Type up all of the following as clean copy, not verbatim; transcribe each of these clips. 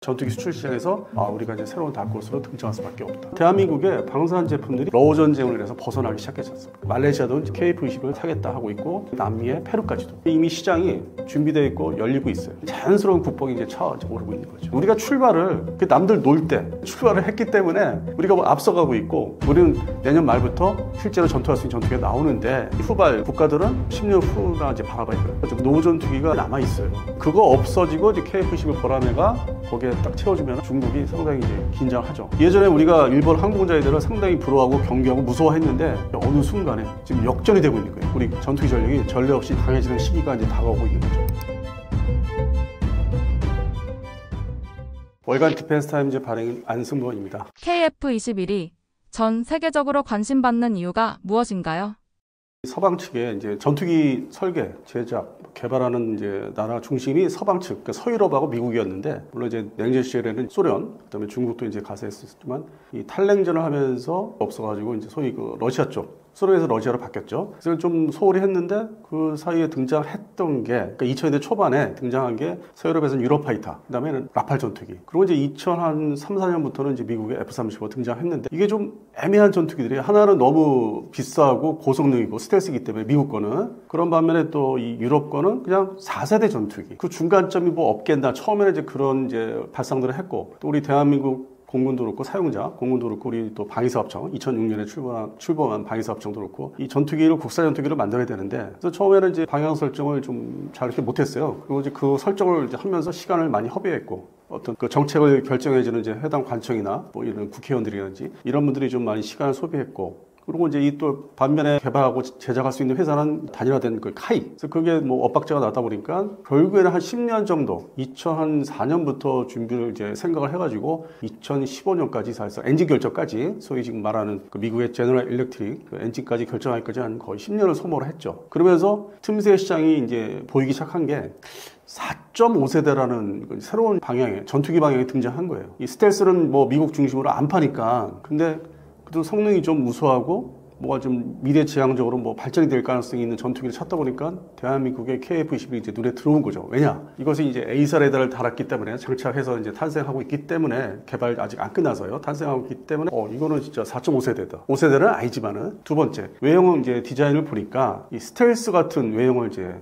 전투기 수출 시장에서 우리가 이제 새로운 다크호스로 등장할 수밖에 없다. 대한민국의 방산 제품들이 러우 전쟁을 해서 벗어나기 시작했었습니다. 말레이시아도 KF-21을 타겠다 하고 있고 남미의 페루까지도 이미 시장이 준비되어 있고 열리고 있어요. 자연스러운 국뽕이 이제 차오르고 있는 거죠. 우리가 출발을 남들 놀 때 출발을 했기 때문에 우리가 앞서가고 있고 우리는 내년 말부터 실제로 전투할 수 있는 전투기가 나오는데 후발 국가들은 10년 후나 이제 바라봐야 돼요. 노후 전투기가 남아 있어요. 그거 없어지고 이제 KF-21 보라매가 거기에 딱 채워주면 중국이 상당히 이제 긴장하죠. 예전에 우리가 일본 항공자들을 상당히 부러워하고 경계하고 무서워했는데 어느 순간에 지금 역전이 되고 있는 거예요. 우리 전투기 전력이 전례 없이 강해지는 시기가 이제 다가오고 있는 거죠. 월간 디펜스 타임즈 발행 안승범입니다. KF-21이 전 세계적으로 관심받는 이유가 무엇인가요? 서방 측에 이제 전투기 설계, 제작, 개발하는 이제 나라 중심이 서방 측, 그러니까 서유럽하고 미국이었는데, 물론 이제 냉전 시절에는 소련, 그다음에 중국도 이제 가세했었지만 이 탈냉전을 하면서 없어가지고 이제 소위 그 러시아 쪽, 소련에서 러시아로 바뀌었죠. 그래서 좀 소홀히 했는데 그 사이에 등장했던 게, 그러니까 2000년대 초반에 등장한 게 서유럽에서는 유로파이터, 그다음에는 라팔 전투기. 그리고 이제 2003, 4년부터는 이제 미국의 F-35 등장했는데 이게 좀 애매한 전투기들이 하나는 너무 비싸고 고성능이고 스텔스이기 때문에 미국 거는 그런 반면에 또 이 유럽 거는 그냥 4세대 전투기. 그 중간점이 뭐 없겠나. 처음에는 이제 그런 이제 발상들을 했고 또 우리 대한민국 공군도 그렇고 사용자, 공군도 그렇고 우리 또 방위사업청 2006년에 출범한 방위사업청도 그렇고 이 전투기를 국산 전투기를 만들어야 되는데 그래서 처음에는 이제 방향 설정을 좀 잘 이렇게 못했어요. 그리고 이제 그 설정을 이제 하면서 시간을 많이 허비했고 어떤 그 정책을 결정해주는 이제 해당 관청이나 뭐 이런 국회의원들이라든지 이런 분들이 좀 많이 시간을 소비했고 그리고 이제 이 또 반면에 개발하고 제작할 수 있는 회사는 단일화된 그 카이. 그래서 그게 뭐 엇박자가 나다 보니까 결국에는 한 10년 정도, 2004년부터 준비를 이제 생각을 해가지고 2015년까지 사실상 엔진 결정까지 소위 지금 말하는 그 미국의 제너럴 일렉트릭 그 엔진까지 결정하기까지 한 거의 10년을 소모를 했죠. 그러면서 틈새 시장이 이제 보이기 시작한 게 4.5세대라는 새로운 방향의 전투기 방향이 등장한 거예요. 이 스텔스는 뭐 미국 중심으로 안 파니까 근데 그래도 성능이 좀 우수하고 뭐가 좀 미래지향적으로 뭐 발전이 될 가능성이 있는 전투기를 찾다 보니까 대한민국의 KF-21이 이제 눈에 들어온 거죠. 왜냐? 이것은 이제 A사 레이더를 달았기 때문에 장착해서 이제 탄생하고 있기 때문에 개발 아직 안 끝나서요. 탄생하고 있기 때문에 이거는 진짜 4.5세대다. 5세대는 아니지만은 두 번째 외형은 이제 디자인을 보니까 이 스텔스 같은 외형을 이제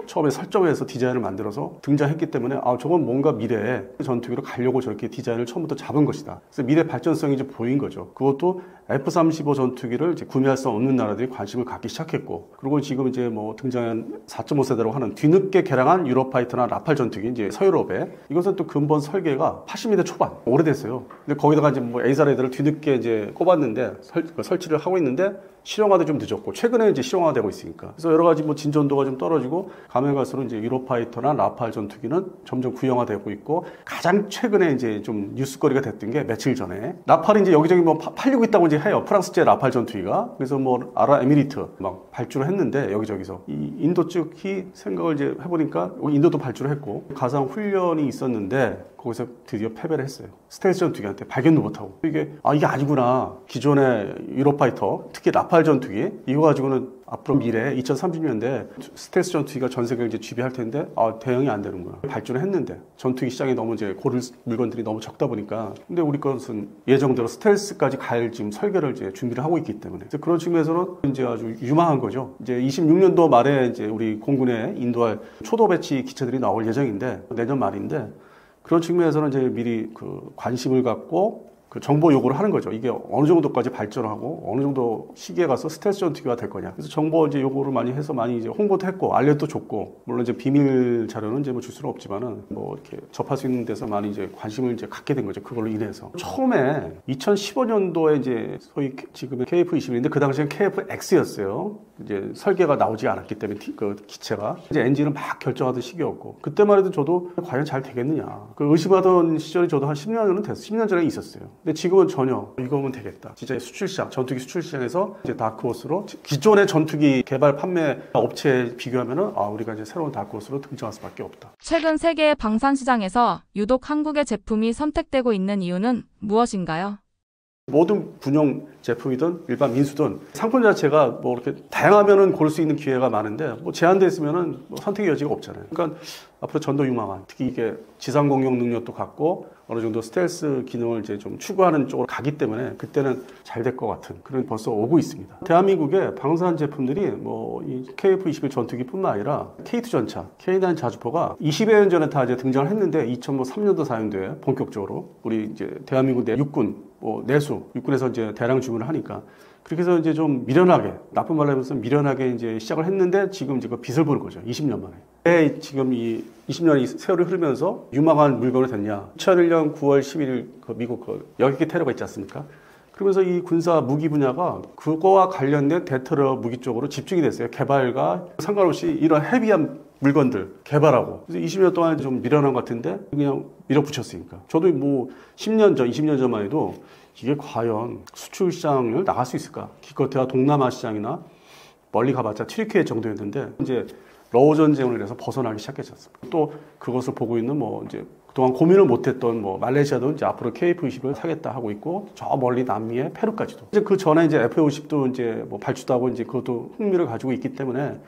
처음에 설정해서 디자인을 만들어서 등장했기 때문에 저건 뭔가 미래에 전투기로 가려고 저렇게 디자인을 처음부터 잡은 것이다. 그래서 미래 발전성이 이제 보인 거죠. 그것도 F-35 전투기를 이제 구매할 수 없는 나라들이 관심을 갖기 시작했고, 그리고 지금 이제 뭐 등장한 4.5세대라고 하는 뒤늦게 개량한 유로파이터나 라팔 전투기 이제 서유럽에 이것은 또 근본 설계가 80년대 초반 오래됐어요. 근데 거기다가 이제 뭐 A사 레이더를 뒤늦게 이제 꼽았는데 설치를 하고 있는데 실용화도 좀 늦었고 최근에 이제 실용화되고 있으니까 그래서 여러 가지 뭐 진전도가 좀 떨어지고 가면 갈수록 이제 유로파이터나 라팔 전투기는 점점 구형화되고 있고 가장 최근에 이제 좀 뉴스거리가 됐던 게 며칠 전에 라팔이 이제 여기저기 뭐 팔리고 있다고 이제 해요. 프랑스제 라팔 전투기가. 그래서 뭐 아랍에미리트 막 발주를 했는데 여기저기서 이 인도 쪽이 생각을 이제 해보니까 인도도 발주를 했고 가상 훈련이 있었는데 거기서 드디어 패배를 했어요. 스텔스 전투기한테 발견도 못하고 이게 아니구나. 기존의 유로파이터 특히 라팔 전투기 이거 가지고는 앞으로 미래 2030년대 스텔스 전투기가 전 세계를 이제 지배할 텐데 대응이 안 되는구나. 발주를 했는데 전투기 시장에 너무 이제 고를 물건들이 너무 적다 보니까 근데 우리 것은 예정대로 스텔스까지 갈 지금 설계를 이제 준비를 하고 있기 때문에 그런 측면에서는 이제 아주 유망한 거죠. 이제 26년도 말에 이제 우리 공군에 인도할 초도 배치 기체들이 나올 예정인데 내년 말인데 그런 측면에서는 이제 미리 그 관심을 갖고 그 정보 요구를 하는 거죠. 이게 어느 정도까지 발전하고 어느 정도 시기에 가서 스텔스 전투기가 될 거냐. 그래서 정보 이제 요구를 많이 해서 많이 이제 홍보도 했고 알려도 줬고 물론 이제 비밀 자료는 이제 뭐 줄 수는 없지만은 뭐 이렇게 접할 수 있는 데서 많이 이제 관심을 이제 갖게 된 거죠. 그걸로 인해서 처음에 2015년도에 이제 소위 지금의 KF-21인데 그 당시엔 KF-X였어요. 이제 설계가 나오지 않았기 때문에 그 기체가 이제 엔진을 막 결정하던 시기였고 그때만 해도 저도 과연 잘 되겠느냐. 그 의심하던 시절이 저도 한 10년은 됐어요. 10년 전에 있었어요. 근데 지금은 전혀 이거면 되겠다. 진짜 수출 시장, 전투기 수출 시장에서 이제 다크호스로 기존의 전투기 개발 판매 업체에 비교하면은 우리가 이제 새로운 다크호스로 등장할 수밖에 없다. 최근 세계 방산 시장에서 유독 한국의 제품이 선택되고 있는 이유는 무엇인가요? 모든 군용 제품이든 일반 민수든 상품 자체가 뭐 이렇게 다양하면은 고를 수 있는 기회가 많은데 뭐 제한되어 있으면은 뭐 선택의 여지가 없잖아요. 그러니까 앞으로 전도 유망한, 특히 이게 지상 공격 능력도 갖고 어느 정도 스텔스 기능을 이제 좀 추구하는 쪽으로 가기 때문에 그때는 잘 될 것 같은 그런 벌써 오고 있습니다. 대한민국의 방산 제품들이 뭐 이 KF-21 전투기뿐만 아니라 K2 전차, K9 자주포가 20여 년 전에 다 이제 등장을 했는데 2003년도 4년도에 본격적으로 우리 이제 대한민국 내 육군 뭐 내수 육군에서 이제 대량 주문을 하니까 그렇게 해서 이제 좀 미련하게, 나쁜 말로 하면서 미련하게 이제 시작을 했는데 지금 이제 그 빛을 보는 거죠. 20년 만에. 왜 지금 이 20년이 세월이 흐르면서 유망한 물건이 됐냐. 2001년 9월 11일 그 미국 그 여객기 테러가 있지 않습니까? 그러면서 이 군사 무기 분야가 그거와 관련된 대테러 무기 쪽으로 집중이 됐어요. 개발과 상관없이 이런 헤비한 물건들 개발하고. 그래서 20년 동안 좀 미련한 것 같은데 그냥 밀어붙였으니까. 저도 뭐 10년 전, 20년 전만 해도 이게 과연 수출 시장을 나갈 수 있을까? 기껏해야 동남아 시장이나 멀리 가봤자 튀르키예 정도였는데 이제 러우 전쟁을 해서 벗어나기 시작했지 않습니까? 또 그것을 보고 있는 뭐 이제 그동안 고민을 못했던 뭐 말레이시아도 이제 앞으로 KF-20을 사겠다 하고 있고 저 멀리 남미의 페루까지도. 이제 그 전에 이제 F-50도 이제 뭐 발주도 하고 이제 그것도 흥미를 가지고 있기 때문에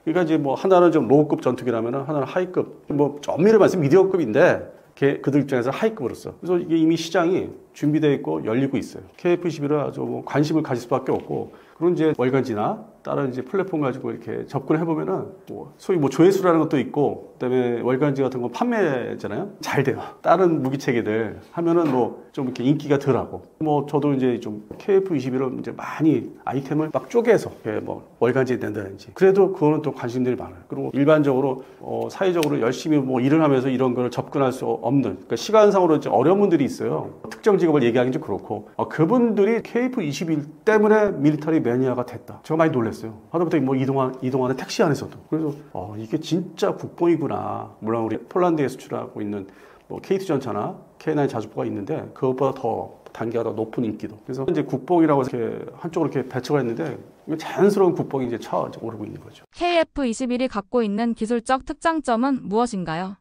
그러니까 이제 뭐 하나는 좀 로우급 전투기라면은 하나는 하이급 뭐 엄밀히 말해서 미디어급인데 그들 입장에서 하이급으로서. 그래서 이게 이미 시장이 준비되어 있고 열리고 있어요. KF-21은 아주 뭐 관심을 가질 수밖에 없고 그런 이제 월간지나 다른 이제 플랫폼 가지고 이렇게 접근해 보면은 뭐 소위 뭐 조회수라는 것도 있고 그다음에 월간지 같은 거 판매잖아요. 잘 돼요. 다른 무기 체계들 하면은 뭐 좀 이렇게 인기가 덜하고 뭐 저도 이제 좀 KF-21을 이제 많이 아이템을 막 쪼개서 뭐 월간지에 낸다든지 그래도 그거는 또 관심들이 많아요. 그리고 일반적으로 사회적으로 열심히 뭐 일을 하면서 이런 걸 접근할 수 없는 그러니까 시간상으로 이제 어려운 분들이 있어요. 특정 직업을 얘기하기는 좀 그렇고 그분들이 KF-21 때문에 밀리터리 매니아가 됐다. 제가 많이 놀랐어요. 하다못해 뭐 이동하는 택시 안에서도. 그래서 이게 진짜 국뽕이구나. 물론 우리 폴란드에 수출하고 있는 뭐 K2 전차나 K9 자주포가 있는데 그것보다 더 단계가 더 높은 인기도. 그래서 이제 국뽕이라고 이렇게 한쪽으로 이렇게 배치가 했는데 이게 자연스러운 국뽕이 이제 오르고 있는 거죠. KF-21이 갖고 있는 기술적 특장점은 무엇인가요?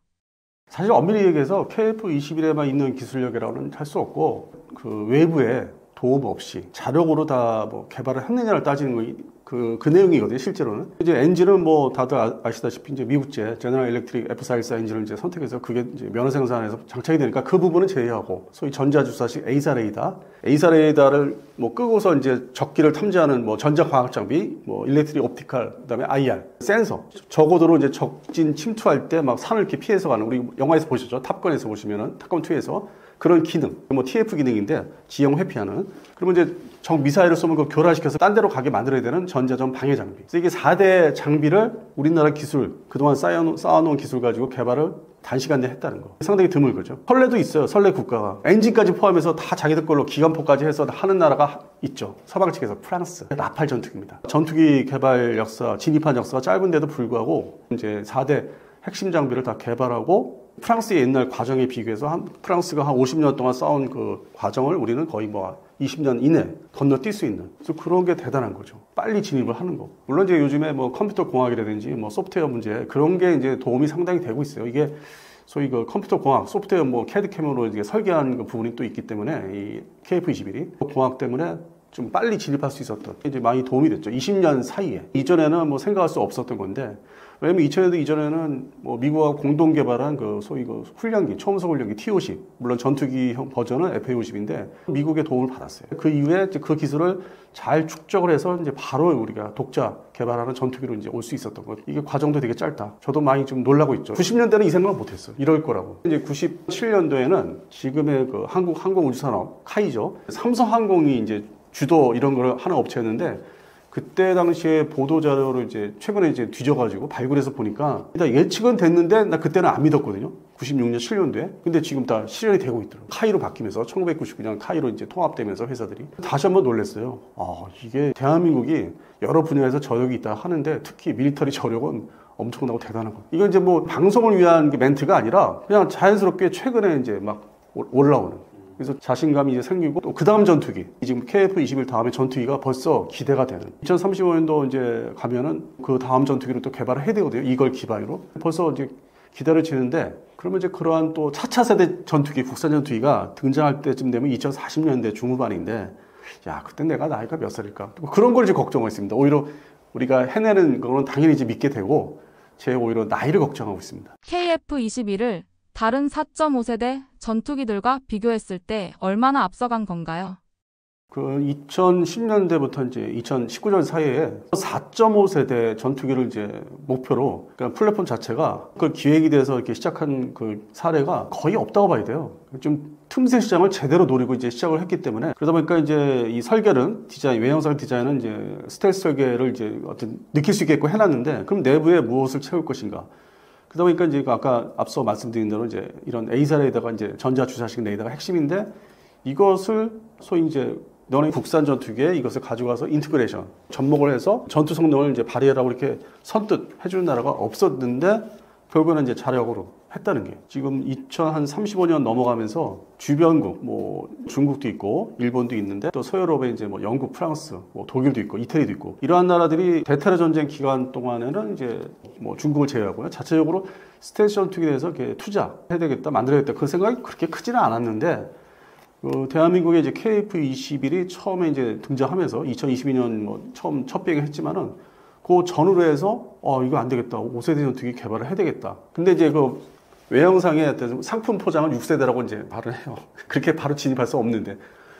사실 엄밀히 얘기해서 KF-21에만 있는 기술력이라고는 할 수 없고 그 외부에 도움 없이 자력으로 다 뭐 개발을 했느냐를 따지는 거 그 내용이거든요, 실제로는. 이제 엔진은 뭐 다들 아시다시피 이제 미국제 제너럴 일렉트릭 F414 엔진을 이제 선택해서 그게 이제 면허 생산에서 장착이 되니까 그 부분은 제외하고 소위 전자주사식 에이사 레이더를 뭐 끄고서 이제 적기를 탐지하는 뭐 전자과학 장비, 뭐 일렉트릭 옵티컬, 그다음에 IR 센서, 저고도로 이제 적진 침투할 때 막 산을 이렇게 피해서 가는 우리 영화에서 보셨죠? 탑건에서 보시면은 탑건 2에서 그런 기능, 뭐 TF 기능인데 지형 회피하는. 그러면 이제 적 미사일을 쏘면 그 교란시켜서 딴 데로 가게 만들어야 되는 전자전 방해 장비. 그래서 이게 4대 장비를 우리나라 기술, 그동안 쌓아놓은 기술 가지고 개발을 단시간 내에 했다는 거. 상당히 드물 거죠. 선례도 있어요. 선례 국가가. 엔진까지 포함해서 다 자기들 걸로 기관포까지 해서 하는 나라가 있죠. 서방 측에서 프랑스. 라팔 전투기입니다. 전투기 개발 역사, 진입한 역사가 짧은데도 불구하고 이제 4대 핵심 장비를 다 개발하고 프랑스의 옛날 과정에 비교해서 프랑스가 한 50년 동안 쌓은 그 과정을 우리는 거의 뭐 20년 이내 건너뛸 수 있는. 그래서 그런 게 대단한 거죠. 빨리 진입을 하는 거. 물론 이제 요즘에 뭐 컴퓨터 공학이라든지 뭐 소프트웨어 문제 그런 게 이제 도움이 상당히 되고 있어요. 이게 소위 그 컴퓨터 공학, 소프트웨어 뭐 캐드 캠으로 이제 설계하는 그 부분이 또 있기 때문에 이 KF-21이 공학 때문에 좀 빨리 진입할 수 있었던 이제 많이 도움이 됐죠. 20년 사이에. 이전에는 뭐 생각할 수 없었던 건데 왜냐면 2000년대 이전에는 뭐 미국하고 공동 개발한 그 소위 그 훈련기, 초음속 훈련기 T-50, 물론 전투기형 버전은 F-50인데 미국의 도움을 받았어요. 그 이후에 그 기술을 잘 축적을 해서 이제 바로 우리가 독자 개발하는 전투기로 이제 올 수 있었던 것. 이게 과정도 되게 짧다. 저도 많이 좀 놀라고 있죠. 90년대는 이 생각을 못했어요. 이럴 거라고. 이제 97년도에는 지금의 그 한국 항공우주산업 카이죠. 삼성항공이 이제 주도 이런 걸 하는 업체였는데. 그때 당시에 보도자료를 이제 최근에 이제 뒤져가지고 발굴해서 보니까 일단 예측은 됐는데 나 그때는 안 믿었거든요. 96년, 7년도에. 근데 지금 다 실현이 되고 있더라고요. 카이로 바뀌면서 1999년 카이로 이제 통합되면서 회사들이. 다시 한번 놀랐어요. 이게 대한민국이 여러 분야에서 저력이 있다 하는데 특히 밀리터리 저력은 엄청나고 대단한 거예요. 이건 이제 뭐 방송을 위한 멘트가 아니라 그냥 자연스럽게 최근에 이제 막 올라오는. 그래서 자신감이 이제 생기고 또 그 다음 전투기 지금 KF-21 다음에 전투기가 벌써 기대가 되는 2035년도 이제 가면은 그 다음 전투기를 또 개발을 해야 되거든요. 이걸 기반으로 벌써 이제 기대를 지는데 그러면 이제 그러한 또 4차 세대 전투기 국산 전투기가 등장할 때쯤 되면 2040년대 중후반인데 야 그때 내가 나이가 몇 살일까 그런 걸 이제 걱정을 했습니다. 오히려 우리가 해내는 거는 당연히 이제 믿게 되고 제 오히려 나이를 걱정하고 있습니다. KF-21을 다른 4.5세대 전투기들과 비교했을 때 얼마나 앞서간 건가요? 그 2010년대부터 이제 2019년 사이에 4.5세대 전투기를 이제 목표로, 그러니까 플랫폼 자체가 그 기획이 돼서 이렇게 시작한 그 사례가 거의 없다고 봐야 돼요. 좀 틈새 시장을 제대로 노리고 이제 시작을 했기 때문에, 그러다 보니까 이제 이 설계는 디자인, 외형상 디자인은 이제 스텔스 설계를 이제 어떤 느낄 수 있게끔 해놨는데, 그럼 내부에 무엇을 채울 것인가? 그러다 보니까 이제 아까 앞서 말씀드린 대로 이제 이런 A사 레이더가 이제 전자 주사식 레이더가 핵심인데, 이것을 소위 이제 너네 국산 전투기에 이것을 가져가서 인티그레이션, 접목을 해서 전투 성능을 이제 발휘하라고 이렇게 선뜻 해주는 나라가 없었는데, 결국에는 이제 자력으로 했다는 게, 지금 2035년 넘어가면서 주변국, 뭐 중국도 있고 일본도 있는데, 또 서유럽에 이제 뭐 영국, 프랑스, 뭐 독일도 있고 이태리도 있고, 이러한 나라들이 대테러 전쟁 기간 동안에는 이제 뭐 중국을 제외하고요, 자체적으로 스텔스 전투기에 대해서 이렇게 투자해야 되겠다, 만들어야겠다, 그 생각이 그렇게 크지는 않았는데, 대한민국의 이제 KF-21이 처음에 이제 등장하면서 2022년 뭐 처음 첫 비행을 했지만은, 그 전후로 해서 이거 안 되겠다, 5세대 전투기 개발을 해야 되겠다. 근데 이제 그 외형상의 상품 포장은 6세대라고 이제 말을 해요. 그렇게 바로 진입할 수 없는데,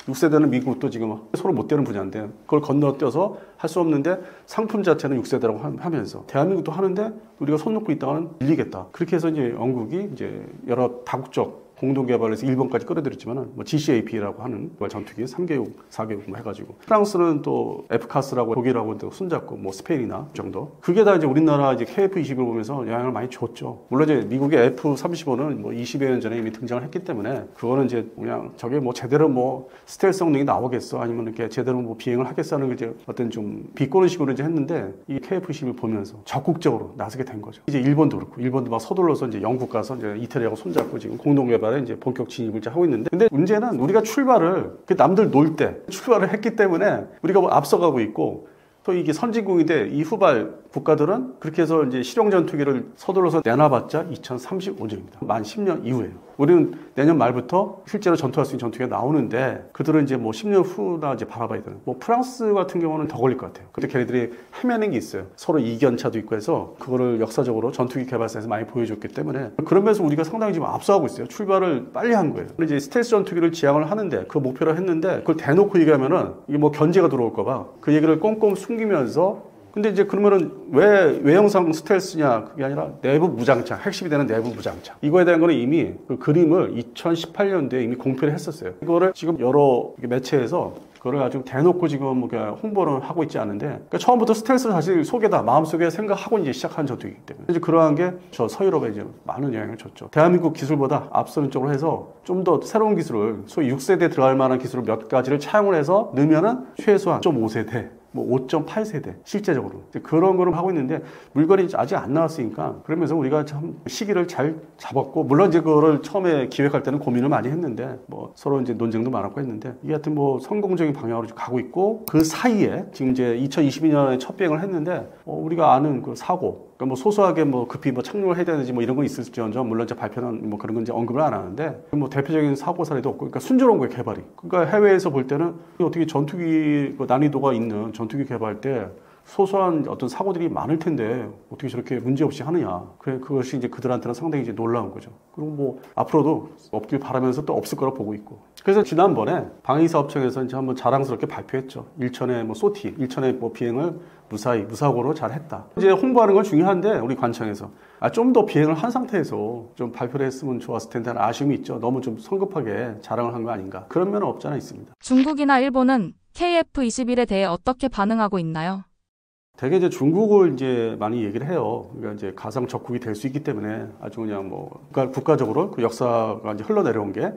6세대는 미국도 지금 서로 못 되는 분야인데, 그걸 건너뛰어서 할 수 없는데 상품 자체는 6세대라고 하면서 대한민국도 하는데 우리가 손 놓고 있다가는 밀리겠다. 그렇게 해서 이제 영국이 이제 여러 다국적 공동 개발에서 일본까지 끌어들였지만은, 뭐 GCAP라고 하는 전투기 3개국, 4개국 뭐 해가지고, 프랑스는 또 F카스라고, 독일하고 또 손잡고, 뭐 스페인이나 정도. 그게 다 이제 우리나라 이제 KF-21을 보면서 영향을 많이 줬죠. 물론 이제 미국의 F-35는 뭐 20여 년 전에 이미 등장을 했기 때문에, 그거는 이제 그냥 저게 뭐 제대로 뭐 스텔스 성능이 나오겠어, 아니면 이렇게 제대로 뭐 비행을 하겠어 하는 게 이제 어떤 좀 비꼬는 식으로 이제 했는데, 이 KF-21을 보면서 적극적으로 나서게 된 거죠. 이제 일본도 그렇고, 일본도 막 서둘러서 이제 영국 가서 이제 이태리하고 손잡고 지금 공동 개발에 이제 본격 진입을 이제 하고 있는데, 근데 문제는 우리가 출발을 남들 놀 때 출발을 했기 때문에 우리가 뭐 앞서가고 있고, 또 이게 선진국인데 이 후발 국가들은 그렇게 해서 이제 실용 전투기를 서둘러서 내놔봤자 2035년입니다. 만 10년 이후에요. 우리는 내년 말부터 실제로 전투할 수 있는 전투기가 나오는데, 그들은 이제 뭐 10년 후나 이제 바라봐야 되는. 뭐 프랑스 같은 경우는 더 걸릴 것 같아요. 근데 걔네들이 헤매는 게 있어요. 서로 이견차도 있고 해서 그거를 역사적으로 전투기 개발사에서 많이 보여줬기 때문에, 그런 면에서 우리가 상당히 지금 앞서가고 있어요. 출발을 빨리 한 거예요. 근데 이제 스텔스 전투기를 지향을 하는데, 그 목표로 했는데, 그걸 대놓고 얘기하면은 이게 뭐 견제가 들어올까 봐 그 얘기를 꼼꼼 숨기면서, 근데 이제 그러면은 왜 외형상 스텔스냐, 그게 아니라 내부 무장창, 핵심이 되는 내부 무장창, 이거에 대한 거는 이미 그 그림을 2018년도에 이미 공표를 했었어요. 이거를 지금 여러 매체에서 그걸 아주 대놓고 지금 뭐 홍보를 하고 있지 않은데, 그러니까 처음부터 스텔스를 사실 속에다 마음속에 생각하고 이제 시작한 전투기이기 때문에, 이제 그러한 게 저 서유럽에 이제 많은 영향을 줬죠. 대한민국 기술보다 앞서는 쪽으로 해서 좀 더 새로운 기술을, 소위 6세대 들어갈 만한 기술을 몇 가지를 차용을 해서 넣으면은 최소한 5.5세대, 뭐 5.8세대 실제적으로 그런 거를 하고 있는데, 물건이 아직 안 나왔으니까, 그러면서 우리가 참 시기를 잘 잡았고, 물론 이제 그거를 처음에 기획할 때는 고민을 많이 했는데, 뭐 서로 이제 논쟁도 많았고 했는데, 이게 하여튼 뭐 성공적인 방향으로 가고 있고, 그 사이에 지금 이제 2022년에 첫 비행을 했는데, 우리가 아는 그 사고, 그러니까 뭐 소소하게 뭐 급히 뭐 착륙을 해야 되는지 뭐 이런 건 있을지언정, 물론 이제 발표는 뭐 그런 건 이제 언급을 안 하는데, 뭐 대표적인 사고 사례도 없고, 그러니까 순조로운 거예요, 개발이. 그러니까 해외에서 볼 때는 어떻게 전투기 난이도가 있는 전투기 개발할 때 소소한 어떤 사고들이 많을 텐데 어떻게 저렇게 문제없이 하느냐. 그것이 이제 그들한테는 상당히 이제 놀라운 거죠. 그리고 뭐 앞으로도 없길 바라면서 또 없을 거라 보고 있고. 그래서 지난번에 방위사업청에서 이제 한번 자랑스럽게 발표했죠. 일천의 뭐 소티, 일천의 뭐 비행을 무사히, 무사고로 잘 했다. 이제 홍보하는 건 중요한데, 우리 관청에서 좀 더 비행을 한 상태에서 좀 발표를 했으면 좋았을 텐데 하는 아쉬움이 있죠. 너무 좀 성급하게 자랑을 한 거 아닌가. 그런 면은 없지 않아 있습니다. 중국이나 일본은 KF-21에 대해 어떻게 반응하고 있나요? 되게 이제 중국을 이제 많이 얘기를 해요. 그러니까 이제 가상 적국이 될 수 있기 때문에 아주 그냥 뭐 국가적으로 그 역사가 이제 흘러내려온 게.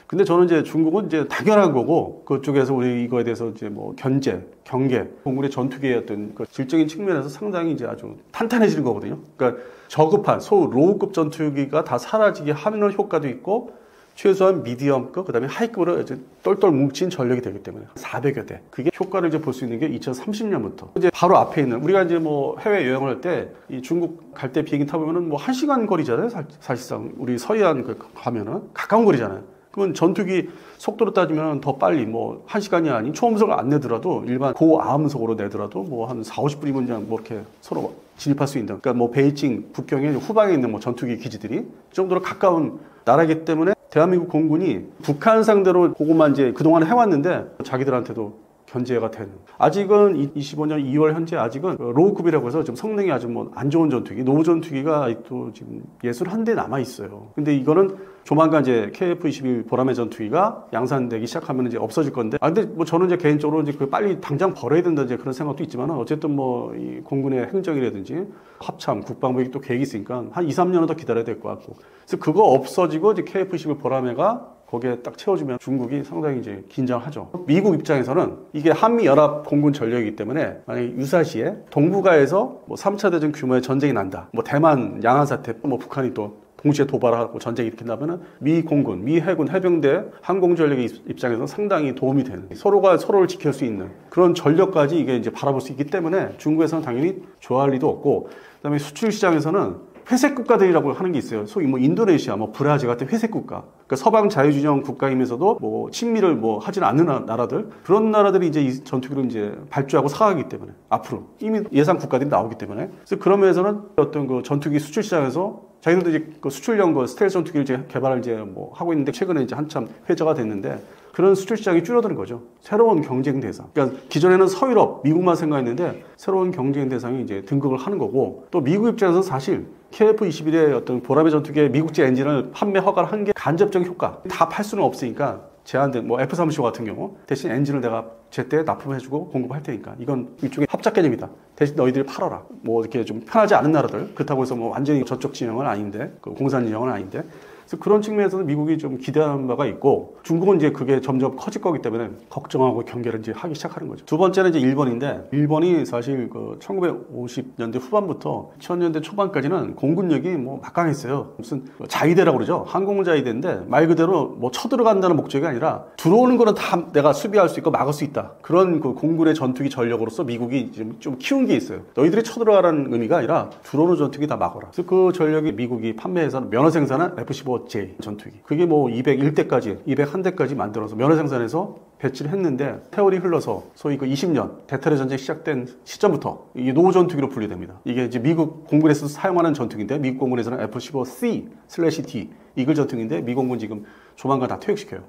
근데 저는 이제 중국은 이제 당연한 거고, 그쪽에서 우리 이거에 대해서 이제 뭐 견제, 경계, 공군의 전투기의 어떤 그 질적인 측면에서 상당히 이제 아주 탄탄해지는 거거든요. 그러니까 저급한 로우급 전투기가 다 사라지게 하는 효과도 있고, 최소한 미디엄급, 그 다음에 하이급으로 이제 똘똘 뭉친 전력이 되기 때문에 400여 대. 그게 효과를 이제 볼 수 있는 게 2030년부터. 이제 바로 앞에 있는, 우리가 이제 뭐 해외 여행을 할 때 이 중국 갈 때 비행기 타보면은 뭐 1시간 거리잖아요. 사실상 우리 서해안 가면은 가까운 거리잖아요. 그러면 전투기 속도로 따지면 더 빨리 뭐 1시간이 아닌 초음속을 안 내더라도 일반 고암속으로 내더라도 뭐 한 4, 50분이면 그냥 뭐 이렇게 서로 진입할 수 있는. 그러니까 뭐 베이징 북경의 후방에 있는 뭐 전투기 기지들이 이 정도로 가까운 나라이기 때문에 대한민국 공군이 북한 상대로 그것만 이제 그동안 해왔는데 자기들한테도 견제가 되는. 아직은 25년 2월 현재 아직은 로우급이라고 해서 좀 성능이 아주 뭐 안 좋은 전투기, 노후 전투기가 또 지금 61대 남아 있어요. 근데 이거는 조만간 이제 KF-21 보라매 전투기가 양산되기 시작하면 이제 없어질 건데. 근데 뭐 저는 이제 개인적으로 이제 그 빨리 당장 버려야 된다 이제 그런 생각도 있지만 어쨌든 뭐 이 공군의 행정이라든지 합참, 국방부에 또 계획이 있으니까 한 2, 3년은 더 기다려야 될 것 같고. 그래서 그거 없어지고 이제 KF-21 보라매가 거기에 딱 채워주면 중국이 상당히 이제 긴장하죠. 미국 입장에서는 이게 한미연합 공군 전력이기 때문에 만약에 유사시에 동북아에서 뭐 3차 대전 규모의 전쟁이 난다. 뭐 대만 양안 사태, 뭐 북한이 또 동시에 도발하고 전쟁이 일으킨다면 미 공군, 미 해군, 해병대, 항공전력의 입장에서는 상당히 도움이 되는, 서로가 서로를 지킬 수 있는 그런 전력까지 이게 이제 바라볼 수 있기 때문에 중국에서는 당연히 좋아할 리도 없고, 그다음에 수출 시장에서는 회색 국가들이라고 하는 게 있어요. 소위 뭐 인도네시아, 뭐 브라질 같은 회색 국가. 그러니까 서방 자유주의 국가이면서도 뭐 친미를 뭐 하지는 않는 나라들, 그런 나라들이 이제 이 전투기를 이제 발주하고 사가기 때문에 앞으로 이미 예상 국가들이 나오기 때문에, 그래서 그런 면에서는 어떤 그 전투기 수출 시장에서 자기들도 이제 그 수출용 그 스텔스 전투기를 이제 개발을 이제 뭐 하고 있는데 최근에 이제 한참 회자가 됐는데 그런 수출 시장이 줄어드는 거죠. 새로운 경쟁 대상. 그러니까 기존에는 서유럽, 미국만 생각했는데 새로운 경쟁 대상이 이제 등극을 하는 거고, 또 미국 입장에서는 사실 KF-21의 어떤 보라매 전투기의 미국제 엔진을 판매 허가를 한 게 간접적 효과. 다 팔 수는 없으니까 제한된 뭐 F-35 같은 경우 대신 엔진을 내가 제때 납품해주고 공급할 테니까 이건 일종의 합작 개념이다. 대신 너희들이 팔아라. 뭐 이렇게 좀 편하지 않은 나라들, 그렇다고 해서 뭐 완전히 저쪽 진영은 아닌데, 그 공산 진영은 아닌데, 그래서 그런 측면에서는 미국이 좀 기대하는 바가 있고, 중국은 이제 그게 점점 커질 거기 때문에 걱정하고 경계를 이제 하기 시작하는 거죠. 두 번째는 이제 일본인데, 일본이 사실 그 1950년대 후반부터 2000년대 초반까지는 공군력이 뭐 막강했어요. 무슨 자위대라고 그러죠. 항공자위대인데 말 그대로 뭐 쳐들어간다는 목적이 아니라 들어오는 거는 다 내가 수비할 수 있고 막을 수 있다. 그런 그 공군의 전투기 전력으로서 미국이 좀 키운 게 있어요. 너희들이 쳐들어가라는 의미가 아니라 들어오는 전투기 다 막아라. 그래서 그 전력이 미국이 판매해서 면허 생산한 F-15J 전투기. 그게 뭐 201대까지, 201대까지 만들어서 면허 생산해서 배치를 했는데 세월이 흘러서 소위 그 20년 대테러 전쟁 시작된 시점부터 이게 노후 전투기로 분류됩니다. 이게 이제 미국 공군에서 사용하는 전투기인데, 미국 공군에서는 F-15C/D 이글 전투기인데 미 공군 지금 조만간 다 퇴역시켜요.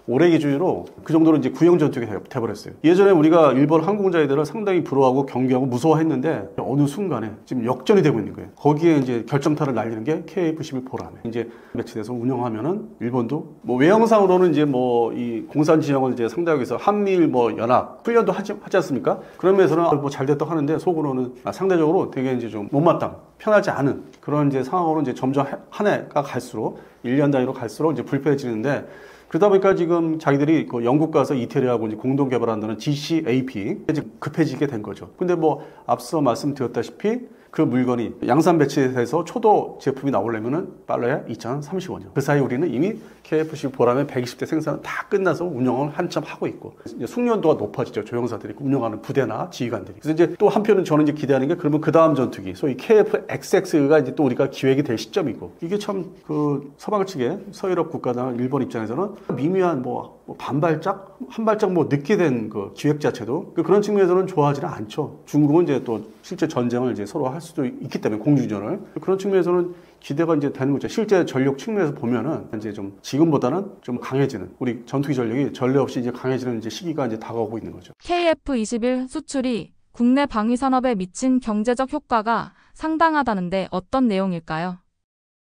올해 기준으로 그 정도로 이제 구형 전투기가 돼버렸어요. 예전에 우리가 일본 항공자위대를 상당히 부러워하고 경계하고 무서워했는데 어느 순간에 지금 역전이 되고 있는 거예요. 거기에 이제 결정타를 날리는 게 KF-21 보라매. 이제 배치돼서 운영하면은 일본도 뭐 외형상으로는 이제 뭐 이 공산 진영을 이제 상대하기 위해서 한미일 뭐 연합 훈련도 하지 않습니까? 그런 면에서는 뭐 잘 됐다 하는데 속으로는 상대적으로 되게 이제 좀 못마땅, 편하지 않은 그런 이제 상황으로 이제 점점 한 해가 갈수록 1년 단위로 갈수록 이제 불편해지는데, 그러다 보니까 지금 자기들이 그 영국 가서 이태리하고 이제 공동 개발한다는 GCAP 이제 급해지게 된 거죠. 근데 뭐 앞서 말씀드렸다시피 그 물건이 양산 배치돼서 초도 제품이 나오려면은 빨라야 2035년. 그 사이 우리는 이미 KF-21 보라매 120대 생산은 다 끝나서 운영을 한참 하고 있고, 이제 숙련도가 높아지죠. 조영사들이 운영하는 부대나 지휘관들이. 그래서 이제 또 한편은 저는 이제 기대하는 게, 그러면 그 다음 전투기, 소위 KF-XX가 이제 또 우리가 기획이 될 시점이고, 이게 참 그 서방 측의 서유럽 국가나 일본 입장에서는 미미한 뭐 반발짝, 한 발짝 뭐 늦게 된 그 기획 자체도 그런 측면에서는 좋아하지는 않죠. 중국은 이제 또 실제 전쟁을 이제 서로 할 수도 있기 때문에 공주전을, 그런 측면에서는 기대가 이제 되는 거죠. 실제 전력 측면에서 보면은 이제 좀 지금보다는 좀 강해지는, 우리 전투기 전력이 전례 없이 이제 강해지는 이제 시기가 이제 다가오고 있는 거죠. KF-21 수출이 국내 방위 산업에 미친 경제적 효과가 상당하다는데 어떤 내용일까요?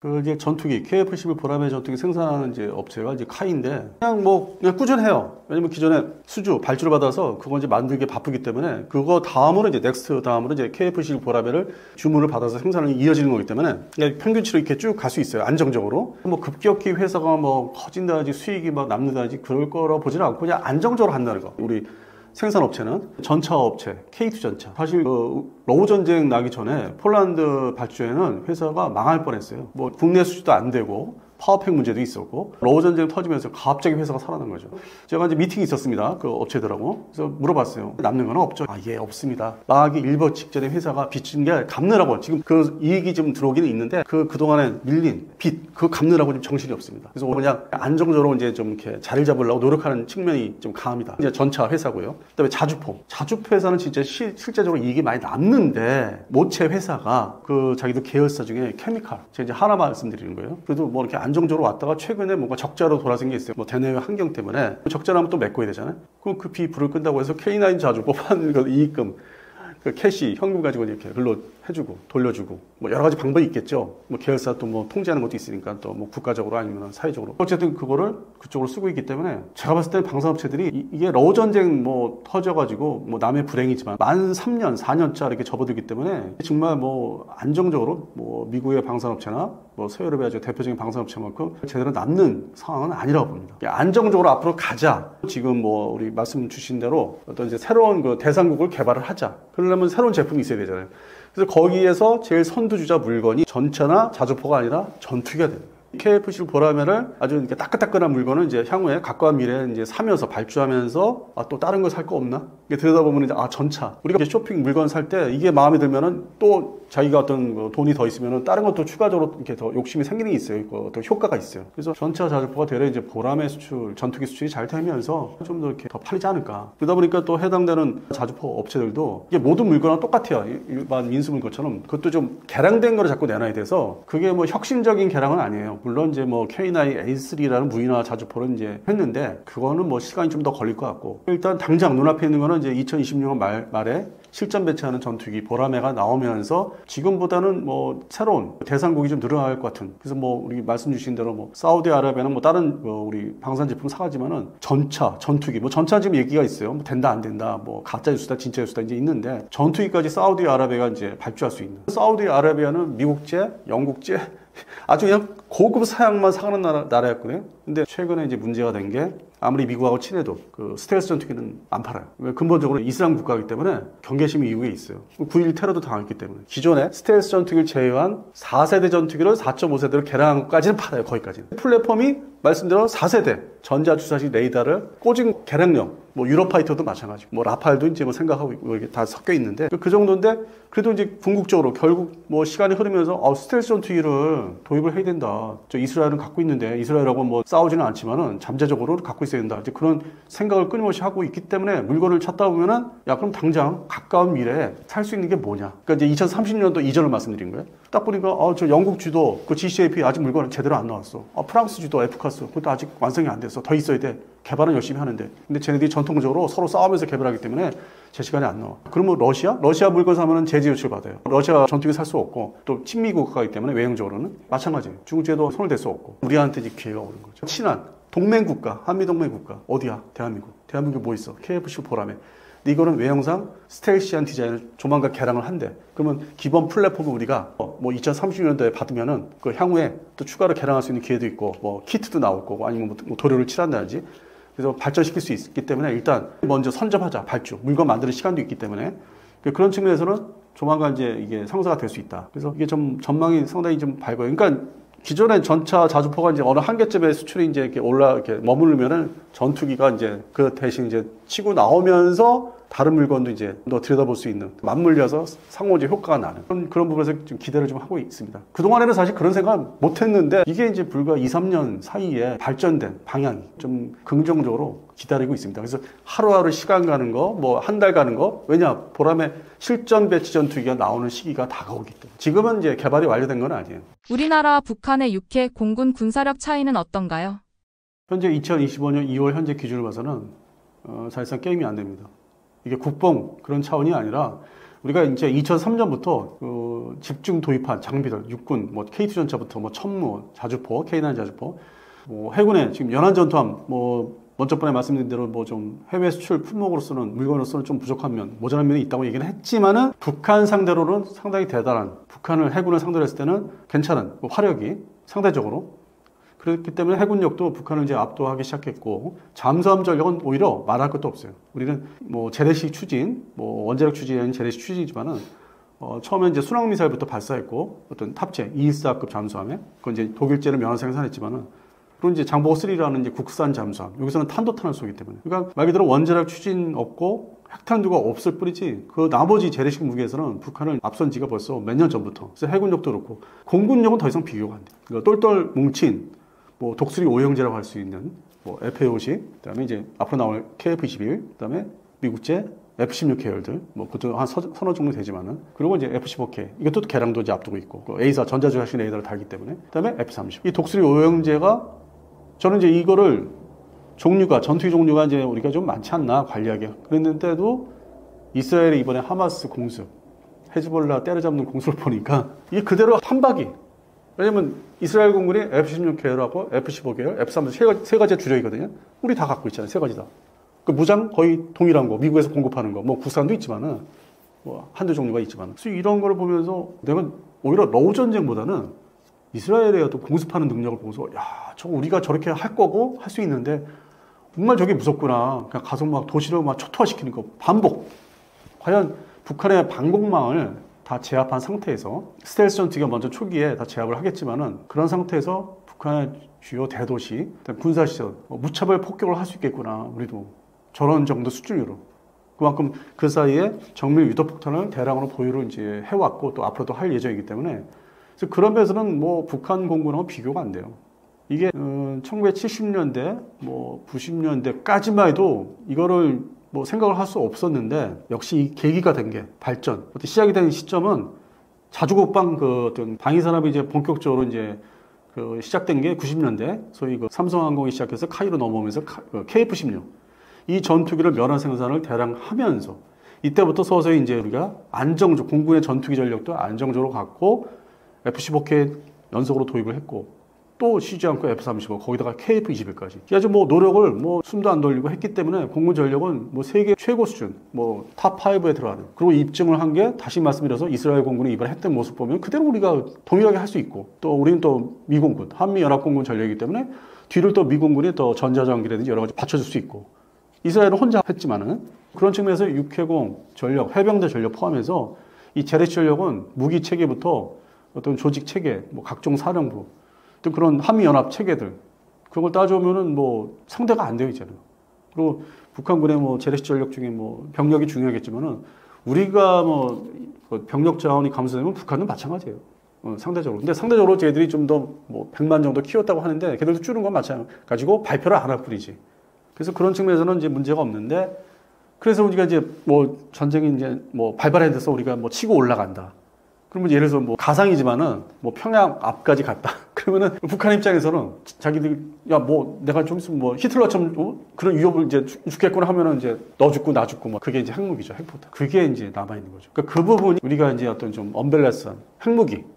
그 이제 전투기 KF-21 보라매 전투기 생산하는 이제 업체가 이제 카이인데, 그냥 꾸준해요. 왜냐면 기존에 수주 발주를 받아서 그거 이제 만들기 바쁘기 때문에, 그거 다음으로 이제 넥스트 다음으로 이제 KF-21 보라매를 주문을 받아서 생산이 이어지는 거기 때문에 그냥 평균치로 이렇게 쭉 갈 수 있어요. 안정적으로. 뭐 급격히 회사가 뭐 커진다든지 수익이 막 남는다든지 그럴 거라 보지는 않고 그냥 안정적으로 한다는 거. 우리 생산업체는 전차 업체, K2 전차. 사실 러우 전쟁 나기 전에 폴란드 발주에는 회사가 망할 뻔했어요. 뭐 국내 수주도 안 되고 파워팩 문제도 있었고 러우 전쟁 터지면서 갑자기 회사가 살아난 거죠. 제가 이제 미팅이 있었습니다. 그 업체들하고. 그래서 물어봤어요. 남는 건 없죠? 아, 예, 없습니다. 망하기 일보 직전에 회사가 빚진 게 갚느라고 지금 그 이익이 좀 들어오기는 있는데 그동안에 밀린 빚, 그거 갚느라고 좀 정신이 없습니다. 그래서 그냥 안정적으로 이제 좀 이렇게 자리를 잡으려고 노력하는 측면이 좀 강합니다. 이제 전차 회사고요. 그다음에 자주포 회사는 진짜 실제적으로 이익이 많이 남는데 모체 회사가 그 자기들 계열사 중에 케미칼, 제가 이제 하나 말씀드리는 거예요. 그래도 뭐 이렇게 안정적으로 왔다가 최근에 뭔가 적자로 돌아선 게 있어요. 뭐 대내외 환경 때문에 적자나면 또 메꿔야 되잖아요. 그럼 그 불을 끈다고 해서 K9 자주포 파는 그 이익금, 그 캐시 현금 가지고 이렇게 글로 해주고 돌려주고 뭐 여러 가지 방법이 있겠죠. 뭐 계열사 또 뭐 통제하는 것도 있으니까 또 뭐 국가적으로 아니면 사회적으로 어쨌든 그거를 그쪽으로 쓰고 있기 때문에 제가 봤을 때 방산업체들이 이게 러우 전쟁 뭐 터져가지고 뭐 남의 불행이지만 만 3년 4년짜 이렇게 접어들기 때문에 정말 뭐 안정적으로 뭐 미국의 방산업체나 뭐 서유럽의 아주 대표적인 방산업체만큼 제대로 남는 상황은 아니라고 봅니다. 안정적으로 앞으로 가자. 지금 뭐 우리 말씀 주신 대로 어떤 이제 새로운 그 대상국을 개발을 하자. 그러려면 새로운 제품이 있어야 되잖아요. 그래서 거기에서 제일 선두주자 물건이 전차나 자주포가 아니라 전투기가 됩니다. KF-15 보라매를 아주 이렇게 따끈따끈한 물건을 이제 향후에 가까운 미래에 이제 사면서 발주하면서 아, 또 다른 거 살 거 없나? 이게 들여다보면 이제 아, 전차. 우리가 이제 쇼핑 물건 살 때 이게 마음에 들면은 또 자기가 어떤 돈이 더 있으면은 다른 것도 추가적으로 이렇게 더 욕심이 생기는 게 있어요. 또 효과가 있어요. 그래서 전차 자주포가 되려 이제 보라매 수출, 전투기 수출이 잘 되면서 좀 더 이렇게 더 팔리지 않을까. 그러다 보니까 또 해당되는 자주포 업체들도 이게 모든 물건은 똑같아요. 일반 민수 물건처럼 그것도 좀 개량된 거를 자꾸 내놔야 돼서 그게 뭐 혁신적인 개량은 아니에요. 물론 이제 뭐 K9 A3라는 무인화 자주포를 이제 했는데 그거는 뭐 시간이 좀 더 걸릴 것 같고 일단 당장 눈앞에 있는 거는 이제 2026년 말에 실전 배치하는 전투기 보라매가 나오면서 지금보다는 뭐 새로운 대상국이 좀 늘어날 것 같은. 그래서 뭐 우리 말씀 주신 대로 뭐 사우디아라비아는 뭐 다른 뭐 우리 방산 제품 사가지만은 전차, 전투기 뭐 전차 지금 얘기가 있어요. 뭐 된다 안 된다 뭐 가짜 뉴스다 진짜 뉴스다 이제 있는데 전투기까지 사우디아라비아가 이제 발주할 수 있는. 사우디아라비아는 미국제, 영국제 아주 그냥 고급 사양만 사가는 나라였거든요. 근데 최근에 이제 문제가 된 게 아무리 미국하고 친해도 그 스텔스 전투기는 안 팔아요. 왜? 근본적으로 이슬람 국가이기 때문에 경계심이 이후에 있어요. 9.11 테러도 당했기 때문에. 기존에 스텔스 전투기를 제외한 4세대 전투기를 4.5세대로 개량한 것까지는 팔아요. 거기까지는. 플랫폼이 말씀대로 4세대 전자주사식 레이더를 꽂은 개량용. 뭐 유로파이터도 마찬가지고 뭐 라팔도 이제 뭐 생각하고 있고 이게 다 섞여 있는데 그 정도인데 그래도 이제 궁극적으로 결국 뭐 시간이 흐르면서 스텔스 전투기를 도입을 해야 된다. 저 이스라엘은 갖고 있는데 이스라엘하고 뭐 싸우지는 않지만은 잠재적으로 갖고 있어야 된다. 이제 그런 생각을 끊임없이 하고 있기 때문에 물건을 찾다 보면은 야 그럼 당장 가까운 미래에 살 수 있는 게 뭐냐. 그러니까 이제 2030년도 이전을 말씀드린 거예요. 딱 보니까 저 영국 주도 그 GCAP 아직 물건은 제대로 안 나왔어. 프랑스 주도 F카스 그것도 아직 완성이 안 됐어. 더 있어야 돼. 개발은 열심히 하는데. 근데 쟤네들이 전통적으로 서로 싸우면서 개발하기 때문에 제 시간에 안 나와. 그러면 러시아? 러시아 물건 사면은 제재 요청 받아요. 러시아 전투기 살 수 없고 또 친미 국가이기 때문에 외형적으로는 마찬가지예요. 중국제도 손을 댈 수 없고 우리한테 이제 기회가 오는 거죠. 친한 동맹 국가, 한미 동맹 국가 어디야? 대한민국. 대한민국 뭐 있어? KF-15 보라매. 근데 이거는 외형상 스텔시한 디자인을 조만간 개량을 한대. 그러면 기본 플랫폼을 우리가 뭐 2030년도에 받으면은 그 향후에 또 추가로 개량할 수 있는 기회도 있고 뭐 키트도 나올 거고 아니면 뭐 도료를 칠한다든지. 그래서 발전시킬 수 있기 때문에 일단 먼저 선점하자. 발주. 물건 만드는 시간도 있기 때문에. 그런 측면에서는 조만간 이제 이게 상사가 될 수 있다. 그래서 이게 좀 전망이 상당히 좀 밝아요. 그러니까 기존에 전차 자주포가 이제 어느 한계점에 수출이 이제 이렇게 머무르면은 전투기가 이제 그 대신 이제 치고 나오면서 다른 물건도 이제 더 들여다볼 수 있는 맞물려서 상호제 효과가 나는 그런 부분에서 좀 기대를 좀 하고 있습니다. 그동안에는 사실 그런 생각 못 했는데 이게 이제 불과 2, 3년 사이에 발전된 방향이 좀 긍정적으로 기다리고 있습니다. 그래서 하루하루 시간 가는 거, 뭐 한 달 가는 거, 왜냐? 보람에 실전 배치 전투기가 나오는 시기가 다가오기 때문에. 지금은 이제 개발이 완료된 건 아니에요. 우리나라와 북한의 육해 공군 군사력 차이는 어떤가요? 현재 2025년 2월 현재 기준을 봐서는 사실상 게임이 안 됩니다. 이게 국뽕 그런 차원이 아니라 우리가 이제 2003년부터 집중 도입한 장비들, 육군, 뭐 K2 전차부터 뭐 천무, 자주포, K9 자주포, 뭐 해군에 지금 연안 전투함, 뭐 먼저 번에 말씀드린 대로 뭐 좀 해외 수출 품목으로서는 물건으로서는 좀 부족한 면, 모자란 면이 있다고 얘기는 했지만은 북한 상대로는 상당히 대단한 북한을 해군을 상대로 했을 때는 괜찮은 화력이 상대적으로 그렇기 때문에 해군력도 북한을 이제 압도하기 시작했고 잠수함 전력은 오히려 말할 것도 없어요. 우리는 뭐 재래식 추진, 뭐 원자력 추진은 재래식 추진이지만은 처음에 이제 순항 미사일부터 발사했고 어떤 탑재 214급 잠수함에 그건 이제 독일제를 면허 생산했지만은 그리고 이제 장보고 3라는 이제 국산 잠수함 여기서는 탄도탄을 쏘기 때문에 그러니까 말 그대로 원자력 추진 없고 핵탄두가 없을 뿐이지 그 나머지 재래식 무기에서는 북한을 앞선 지가 벌써 몇 년 전부터 그래서 해군력도 그렇고 공군력은 더 이상 비교가 안 돼. 그러니까 똘똘 뭉친 뭐 독수리 오형제라고 할 수 있는 뭐 F-50 그다음에 이제 앞으로 나올 KF-21 그다음에 미국제 F-16 계열들, 뭐, 그것도 한 서너 정도 되지만은. 그리고 이제 F-15K. 이것도 개량도 이제 앞두고 있고. 그 A사, 전자조작식 레이더를 달기 때문에. 그 다음에 F-30. 이 독수리 오형제가 저는 이제 이거를 종류가, 전투기 종류가 이제 우리가 좀 많지 않나 관리하게. 그랬는데도 이스라엘이 이번에 하마스 공습, 헤즈볼라 때려잡는 공습을 보니까 이게 그대로 판박이. 왜냐면 이스라엘 공군이 F-16 계열하고 F-15 계열, F-30 세 가지의 주력이거든요. 우리 다 갖고 있잖아요. 세 가지 다. 그 무장 거의 동일한 거, 미국에서 공급하는 거, 뭐 국산도 있지만은, 뭐 한두 종류가 있지만. 그래서 이런 거를 보면서 내가 오히려 러우 전쟁보다는 이스라엘의 어떤 공습하는 능력을 보면서, 야, 저거 우리가 저렇게 할 거고 할 수 있는데, 정말 저게 무섭구나. 그냥 가서 막 도시를 막 초토화시키는 거, 반복. 과연 북한의 방공망을 다 제압한 상태에서, 스텔스 전투기가 먼저 초기에 다 제압을 하겠지만은, 그런 상태에서 북한의 주요 대도시, 군사시설, 무차별 폭격을 할 수 있겠구나, 우리도. 저런 정도 수준으로. 그만큼 그 사이에 정밀 유도폭탄을 대량으로 보유를 이제 해왔고 또 앞으로도 할 예정이기 때문에 그래서 그런 면에서는 뭐 북한 공군하고 비교가 안 돼요. 이게 1970년대, 뭐 90년대까지만 해도 이거를 뭐 생각을 할 수 없었는데 역시 이 계기가 된 게 발전, 어떤 시작이 된 시점은 자주국방 그 어떤 방위산업이 이제 본격적으로 이제 그 시작된 게 90년대, 소위 그 삼성항공이 시작해서 카이로 넘어오면서 KF-16 이 전투기를 면허 생산을 대량 하면서 이때부터 서서히 이제 우리가 안정적 공군의 전투기 전력도 안정적으로 갖고 F-15K 연속으로 도입을 했고 또 쉬지 않고 F-35 거기다가 KF-21까지 아주 뭐 노력을 뭐 숨도 안 돌리고 했기 때문에 공군 전력은 뭐 세계 최고 수준 뭐 탑5에 들어가는 그리고 입증을 한 게 다시 말씀드려서 이스라엘 공군이 이번에 했던 모습 보면 그대로 우리가 동일하게 할 수 있고 또 우리는 또 미공군 한미연합공군 전력이기 때문에 뒤를 또 미공군이 또 전자전기라든지 여러 가지 받쳐줄 수 있고 이스라엘은 혼자 했지만은 그런 측면에서 육해공 전력, 해병대 전력 포함해서 이 재래식 전력은 무기 체계부터 어떤 조직 체계, 뭐 각종 사령부, 또 그런 한미연합 체계들 그런 걸 따져보면은 뭐 상대가 안 되어 있잖아요. 그리고 북한군의 뭐 재래식 전력 중에 뭐 병력이 중요하겠지만은 우리가 뭐 병력 자원이 감소되면 북한은 마찬가지예요. 상대적으로. 근데 상대적으로 쟤들이 좀 더 뭐 100만 정도 키웠다고 하는데 걔들도 줄은 건 마찬가지고 발표를 안 할 뿐이지. 그래서 그런 측면에서는 이제 문제가 없는데, 그래서 우리가 이제 뭐 전쟁이 이제 뭐 발발해서 우리가 뭐 치고 올라간다. 그러면 예를 들어서 뭐 가상이지만은 뭐 평양 앞까지 갔다. 그러면은 북한 입장에서는 자기들 야 뭐 내가 좀 있으면 뭐 히틀러처럼 그런 위협을 이제 죽겠구나 하면은 이제 너 죽고 나 죽고 뭐 그게 이제 핵무기죠. 핵포탄. 그게 이제 남아 있는 거죠. 그러니까 그 부분이 우리가 이제 어떤 좀 언밸런스한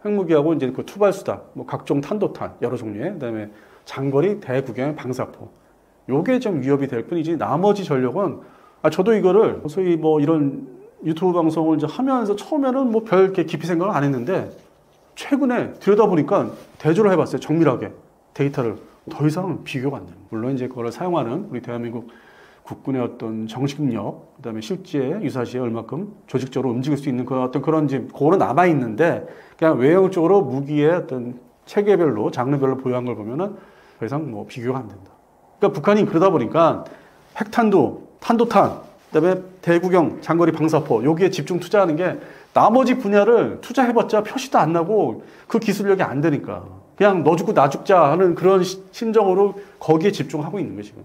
핵무기하고 이제 그 투발수다. 뭐 각종 탄도탄 여러 종류의 그다음에 장거리 대구경 방사포. 요게 좀 위협이 될 뿐이지 나머지 전력은 저도 이거를 소위 뭐 이런 유튜브 방송을 이제 하면서 처음에는 뭐 별 이렇게 깊이 생각을 안 했는데 최근에 들여다보니까 대조를 해봤어요. 정밀하게 데이터를 더 이상 비교가 안 돼요. 물론 이제 그걸 사용하는 우리 대한민국 국군의 어떤 정식력 그다음에 실제 유사시에 얼마큼 조직적으로 움직일 수 있는 그 어떤 그런 이제 그거는 남아 있는데 그냥 외형적으로 무기의 어떤 체계별로 장르별로 보유한 걸 보면은 더 이상 뭐 비교가 안 된다. 그러니까 북한이 그러다 보니까 핵탄두, 탄도탄, 그다음에 대구경, 장거리 방사포 여기에 집중 투자하는 게 나머지 분야를 투자해봤자 표시도 안 나고 그 기술력이 안 되니까 그냥 너 죽고 나 죽자 하는 그런 심정으로 거기에 집중하고 있는 거예요 지금.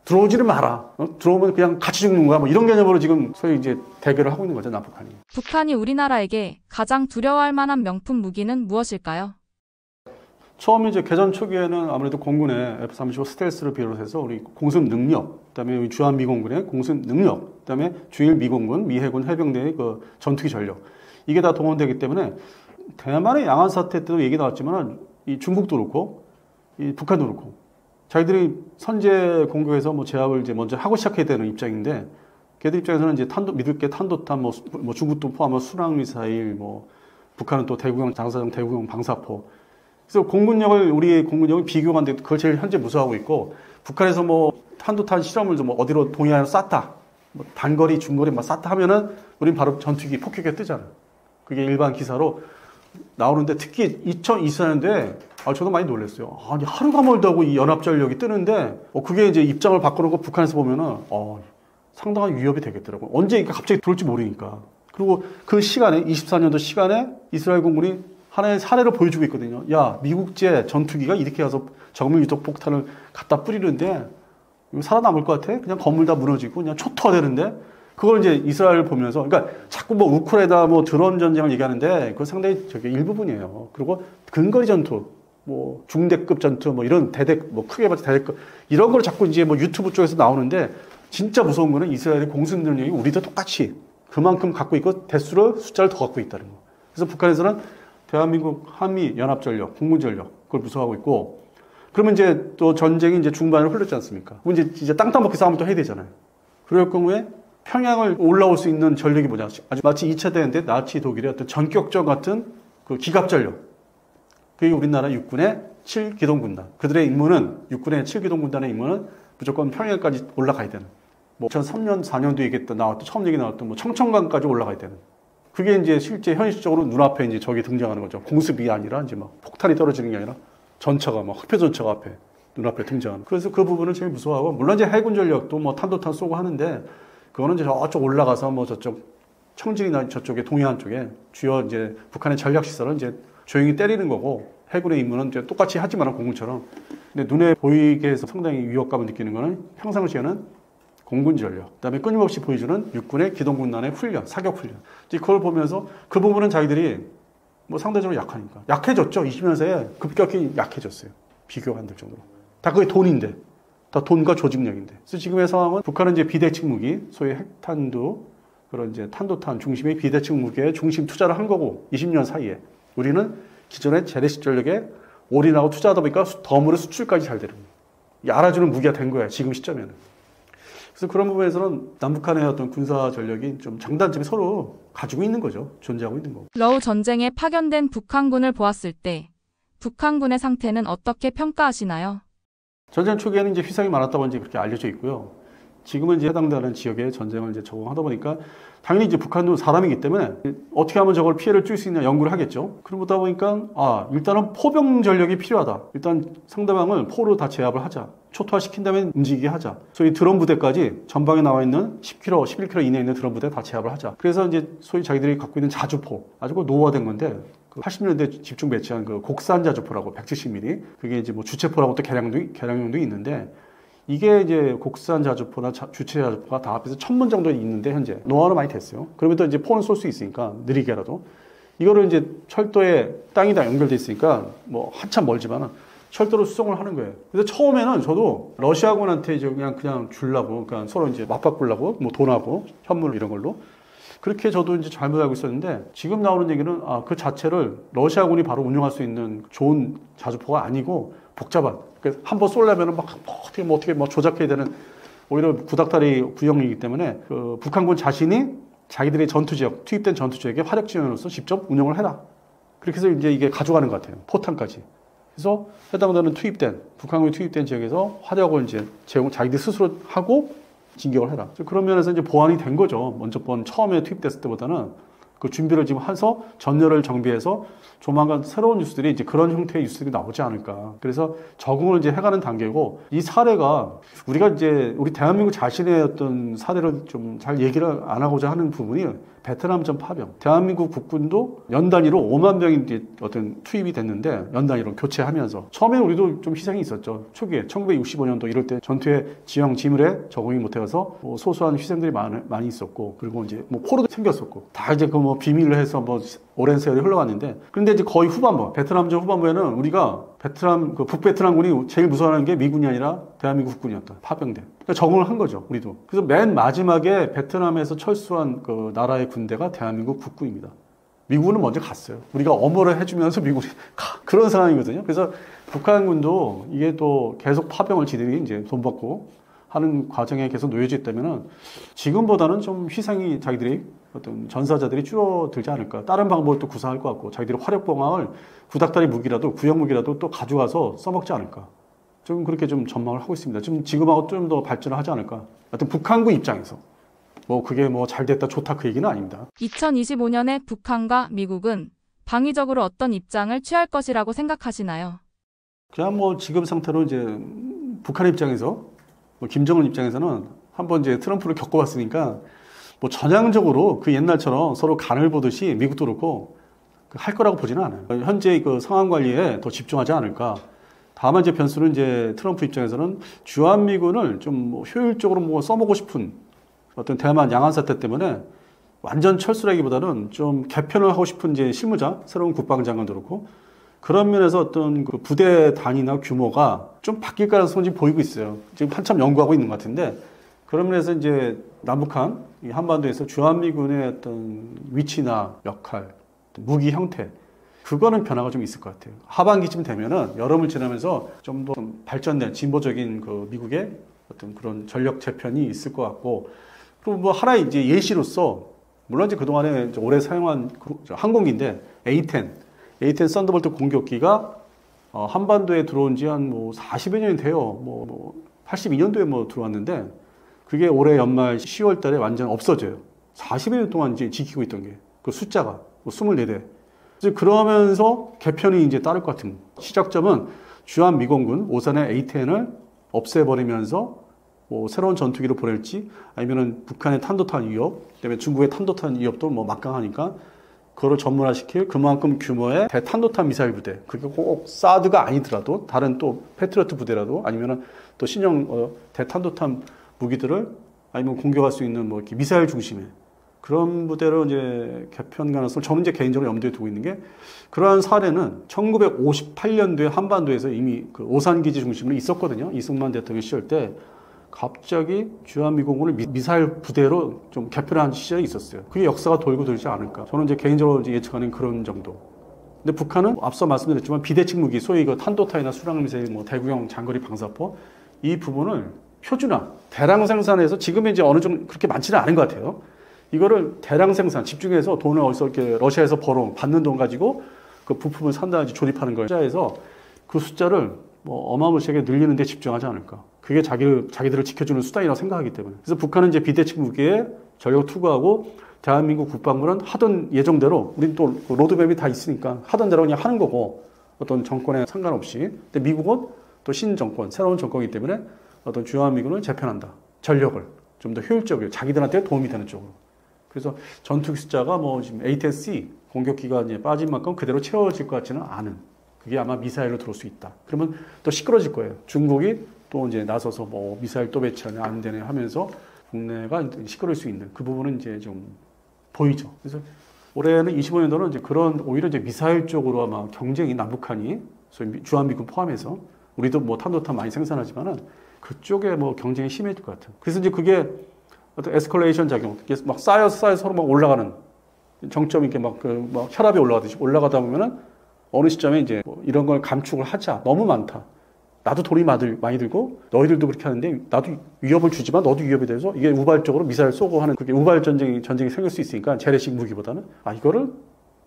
들어오지를 마라. 들어오면 그냥 같이 죽는 거야. 뭐 이런 개념으로 지금 소위 이제 대결을 하고 있는 거죠 남북한이. 북한이 우리나라에게 가장 두려워할 만한 명품 무기는 무엇일까요? 처음에 이제 개전 초기에는 아무래도 공군의 F-35 스텔스를 비롯해서 우리 공습 능력, 그다음에 주한 미공군의 공습 능력, 그다음에 주일 미공군, 미해군 해병대의 그 전투기 전력 이게 다 동원되기 때문에 대만의 양안 사태 때도 얘기 나왔지만 이 중국도 그렇고 이 북한도 그렇고 자기들이 선제 공격에서 뭐 제압을 이제 먼저 하고 시작해야 되는 입장인데 걔들 입장에서는 이제 믿을 게 탄도탄 뭐 중국도 포함한 순항 미사일 뭐 북한은 또 대구경 장사정 대구경 방사포 그래서 우리의 공군력을 비교가 안 돼. 그걸 제일 현재 무서워하고 있고, 북한에서 뭐 탄도탄 실험을 좀 어디로 동해안에 쐈다. 뭐 단거리, 중거리 막 쐈다 하면은 우린 바로 전투기 폭격에 뜨잖아요. 그게 일반 기사로 나오는데 특히 2024년도에 저도 많이 놀랐어요. 아니 하루가 멀다 하고 이 연합전력이 뜨는데 그게 이제 입장을 바꿔놓고 북한에서 보면은 상당한 위협이 되겠더라고요. 언제 갑자기 들어올지 모르니까. 그리고 그 시간에 24년도 시간에 이스라엘 공군이 하나의 사례를 보여주고 있거든요. 야 미국제 전투기가 이렇게 가서 정밀 유도 폭탄을 갖다 뿌리는데 이거 살아남을 것 같아? 그냥 건물 다 무너지고 그냥 초토화되는데 그걸 이제 이스라엘을 보면서 그러니까 자꾸 뭐 우크라이나 뭐 드론 전쟁을 얘기하는데 그건 상당히 저게 일부분이에요. 그리고 근거리 전투 뭐 중대급 전투 뭐 이런 뭐 크게 봐서 대대급 이런 걸 자꾸 이제 뭐 유튜브 쪽에서 나오는데 진짜 무서운 거는 이스라엘의 공습 능력이 우리도 똑같이 그만큼 갖고 있고 대수로 숫자를 더 갖고 있다는 거. 그래서 북한에서는 대한민국 한미 연합전력, 공군전력 그걸 무서워하고 있고 그러면 이제 또 전쟁이 이제 중반으로 흘렀지 않습니까? 그럼 이제 땅 따먹기 싸움을 또 해야 되잖아요. 그럴 경우에 평양을 올라올 수 있는 전력이 뭐냐? 아주 마치 2차 대전 때 나치 독일의 어떤 전격전 같은 그 기갑전력. 그게 우리나라 육군의 7기동군단. 그들의 임무는 육군의 7기동군단의 임무는 무조건 평양까지 올라가야 되는. 뭐 2003년, 4년도 얘기했던 처음 얘기 나왔던 뭐 청천강까지 올라가야 되는. 그게 이제 실제 현실적으로 눈앞에 이제 적이 등장하는 거죠. 공습이 아니라 이제 막 폭탄이 떨어지는 게 아니라 전차가 막 흑표 전차가 앞에 눈앞에 등장하는. 그래서 그 부분은 제일 무서워하고 물론 이제 해군 전력도 뭐 탄도탄 쏘고 하는데 그거는 이제 저쪽 올라가서 뭐 저쪽 청진이나 저쪽에 동해안 쪽에 주요 이제 북한의 전략 시설은 이제 조용히 때리는 거고 해군의 임무는 이제 똑같이 하지만 공군처럼. 근데 눈에 보이게 해서 상당히 위협감을 느끼는 거는 평상시에는 공군 전력, 그다음에 끊임없이 보여주는 육군의 기동군단의 훈련, 사격 훈련. 그걸 보면서 그 부분은 자기들이 뭐 상대적으로 약하니까 약해졌죠. 20년 사이에 급격히 약해졌어요. 비교가 안 될 정도로. 다 그게 돈인데, 다 돈과 조직력인데. 그래서 지금의 상황은 북한은 이제 비대칭 무기, 소위 핵탄두 그런 이제 탄도탄 중심의 비대칭 무기에 중심 투자를 한 거고 20년 사이에 우리는 기존의 재래식 전력에 올인하고 투자하다 보니까 덤으로 수출까지 잘 되는 거예요. 알아주는 무기가 된 거야 지금 시점에는. 그래서 그런 부분에서는 남북한의 어떤 군사 전력이 좀 장단점이 서로 가지고 있는 거죠. 존재하고 있는 거고. 러우 전쟁에 파견된 북한군을 보았을 때 북한군의 상태는 어떻게 평가하시나요? 전쟁 초기에는 이제 희생이 많았다고 이제 그렇게 알려져 있고요. 지금은 이제 해당되는 지역에 전쟁을 이제 적응하다 보니까 당연히 이제 북한도 사람이기 때문에 어떻게 하면 저걸 피해를 줄 수 있냐 연구를 하겠죠. 그러다 보니까 일단은 포병 전력이 필요하다. 일단 상대방을 포로 다 제압을 하자. 초토화시킨 다음에 움직이게 하자. 소위 드론 부대까지 전방에 나와 있는 10km, 11km 이내에 있는 드론 부대 다 제압을 하자. 그래서 이제 소위 자기들이 갖고 있는 자주포 아주 노후화된 건데 80년대 집중 배치한 그 곡산 자주포라고 170mm 그게 이제 뭐 주체포라고 또 개량용도 있는데 이게 이제 곡산 자주포나 주체 자주포가 다 합해서 1000문 정도 있는데 현재 노화는 많이 됐어요. 그러면 또 이제 포는 쏠 수 있으니까 느리게라도 이거를 이제 철도에 땅이 다 연결돼 있으니까 뭐 한참 멀지만은 철도로 수송을 하는 거예요. 그래서 처음에는 저도 러시아군한테 이제 그냥 주려고 그러니까 서로 이제 맞바꾸려고 뭐 돈하고 현물 이런 걸로 그렇게 저도 이제 잘못 알고 있었는데 지금 나오는 얘기는 그 자체를 러시아군이 바로 운영할 수 있는 좋은 자주포가 아니고 복잡한. 그래서 한번 쏠려면은 막 어떻게 조작해야 되는 오히려 구닥다리 구형이기 때문에 그 북한군 자신이 자기들의 전투 지역 투입된 전투 지역에 화력 지원으로서 직접 운영을 해라. 그렇게 해서 이제 이게 가져가는 것 같아요. 포탄까지. 그래서 해당되는 북한군이 투입된 지역에서 화력을 이제 자기들 스스로 하고 진격을 해라. 그런 면에서 이제 보완이 된 거죠. 먼저 처음에 투입됐을 때보다는 그 준비를 지금 해서 전열을 정비해서 조만간 새로운 뉴스들이 이제 그런 형태의 뉴스들이 나오지 않을까. 그래서 적응을 이제 해가는 단계고 이 사례가 우리가 이제 우리 대한민국 자신의 어떤 사례를 좀 잘 얘기를 안 하고자 하는 부분이 베트남전 파병. 대한민국 국군도 연 단위로 5만 명이 어떤 투입이 됐는데 연 단위로 교체하면서 처음에는 우리도 좀 희생이 있었죠. 초기에 1965년도 이럴 때 전투의 지형 지물에 적응이 못해서 뭐 소소한 희생들이 많이 있었고 그리고 이제 뭐 포로도 생겼었고 다 이제 그 뭐 비밀로 해서 뭐 오랜 세월이 흘러갔는데 그런데 이제 거의 후반부 베트남전 후반부에는 우리가 북베트남군이 제일 무서워하는 게 미군이 아니라 대한민국 국군이었다. 파병대. 그러니까 적응을 한 거죠. 우리도. 그래서 맨 마지막에 베트남에서 철수한 그 나라의 군대가 대한민국 국군입니다. 미국은 먼저 갔어요. 우리가 엄호를 해주면서 미국이 가. 그런 상황이거든요. 그래서 북한군도 이게 또 계속 파병을 지들이 이제 돈 받고 하는 과정에 계속 놓여져 있다면은 지금보다는 좀 희생이 자기들이 어떤 전사자들이 줄어들지 않을까. 다른 방법을 또 구사할 것 같고 자기들이 화력봉황을 구닥다리 무기라도 구형 무기라도 또 가져가서 써먹지 않을까. 좀 그렇게 좀 전망을 하고 있습니다. 지금하고 좀 더 발전을 하지 않을까. 하여튼 북한군 입장에서 뭐 그게 뭐 잘 됐다 좋다 그 얘기는 아닙니다. 2025년에 북한과 미국은 방위적으로 어떤 입장을 취할 것이라고 생각하시나요? 그냥 뭐 지금 상태로 이제 북한 입장에서 뭐 김정은 입장에서는 한번 이제 트럼프를 겪어봤으니까 뭐 전향적으로 그 옛날처럼 서로 간을 보듯이 미국도 그렇고 할 거라고 보지는 않아요. 현재 그 상황 관리에 더 집중하지 않을까. 다만 이제 변수는 이제 트럼프 입장에서는 주한미군을 좀 뭐 효율적으로 뭐 써먹고 싶은 어떤 대만 양안 사태 때문에 완전 철수라기보다는 좀 개편을 하고 싶은 이제 실무자, 새로운 국방장관도 그렇고 그런 면에서 어떤 그 부대 단위나 규모가 좀 바뀔 가능성이 지금 보이고 있어요. 지금 한참 연구하고 있는 것 같은데 그런 면에서 이제 남북한 이 한반도에서 주한미군의 어떤 위치나 역할, 무기 형태 그거는 변화가 좀 있을 것 같아요. 하반기쯤 되면은 여름을 지나면서 좀 더 발전된 진보적인 그 미국의 어떤 그런 전력 재편이 있을 것 같고 그리고 뭐 하나의 이제 예시로서 물론 이제 그동안에 이제 오래 사용한 항공기인데 A-10 썬더볼트 공격기가 한반도에 들어온 지 한 뭐 40여 년이 돼요. 뭐 82년도에 뭐 들어왔는데 그게 올해 연말 10월 달에 완전 없어져요. 40여 년 동안 이제 지키고 있던 게 그 숫자가 뭐 24대. 이제 그러면서 개편이 이제 따를 것 같은 시작점은 주한미공군 오산의 A-10을 없애버리면서 뭐 새로운 전투기를 보낼지 아니면은 북한의 탄도탄 위협, 그다음에 중국의 탄도탄 위협도 뭐 막강하니까 그거를 전문화시킬 그만큼 규모의 대탄도탄 미사일 부대. 그게 꼭 사드가 아니더라도 다른 또 패트리어트 부대라도 아니면은 또 신형 대탄도탄 무기들을 아니면 공격할 수 있는 뭐 이렇게 미사일 중심의 그런 부대로 이제 개편 가능성을 저는 이제 개인적으로 염두에 두고 있는 게 그러한 사례는 1958년도에 한반도에서 이미 그 오산기지 중심으로 있었거든요. 이승만 대통령 시절 때 갑자기 주한미공군을 미사일 부대로 좀 개편한 시절이 있었어요. 그게 역사가 돌고 돌지 않을까. 저는 이제 개인적으로 이제 예측하는 그런 정도. 근데 북한은 앞서 말씀드렸지만 비대칭 무기, 소위 그 탄도탄이나 수량미사일, 뭐 대구형 장거리 방사포 이 부분을 표준화, 대량 생산해서 지금 이제 어느 정도 그렇게 많지는 않은 것 같아요. 이거를 대량 생산, 집중해서 돈을 어디서 이렇게 러시아에서 벌어 받는 돈 가지고 그 부품을 산다든지 조립하는 걸 투자해서 그 숫자를 뭐 어마무시하게 늘리는 데 집중하지 않을까. 그게 자기들을 지켜주는 수단이라고 생각하기 때문에. 그래서 북한은 이제 비대칭 무기에 전력 투구하고 대한민국 국방부는 하던 예정대로 우린 또 로드맵이 다 있으니까 하던 대로 그냥 하는 거고 어떤 정권에 상관없이. 근데 미국은 또 신정권, 새로운 정권이기 때문에 어떤 주한미군을 재편한다. 전력을 좀 더 효율적으로 자기들한테 도움이 되는 쪽으로. 그래서 전투기 숫자가 뭐 지금 A-10C 공격기가 이제 빠진 만큼 그대로 채워질 것 같지는 않은. 그게 아마 미사일로 들어올 수 있다. 그러면 또 시끄러질 거예요. 중국이 또 이제 나서서 뭐 미사일 또 배치하냐 안 되냐 하면서 국내가 시끄러울 수 있는 그 부분은 이제 좀 보이죠. 그래서 올해는 25년도는 이제 그런 오히려 이제 미사일 쪽으로 아마 경쟁이 남북한이 소위 주한미군 포함해서 우리도 뭐 탄도탄 많이 생산하지만은 그쪽에 뭐 경쟁이 심해질 것 같아요. 그래서 이제 그게 어떤 에스컬레이션 작용, 막 쌓여서 서로 막 올라가는 정점이 이렇게 막 혈압이 올라가듯이 올라가다 보면은 어느 시점에 이제 뭐 이런 걸 감축을 하자. 너무 많다. 나도 돈이 많이 들고 너희들도 그렇게 하는데 나도 위협을 주지만 너도 위협이 돼서 이게 우발적으로 미사일 쏘고 하는 그게 우발 전쟁이 생길 수 있으니까 재래식 무기보다는 이거를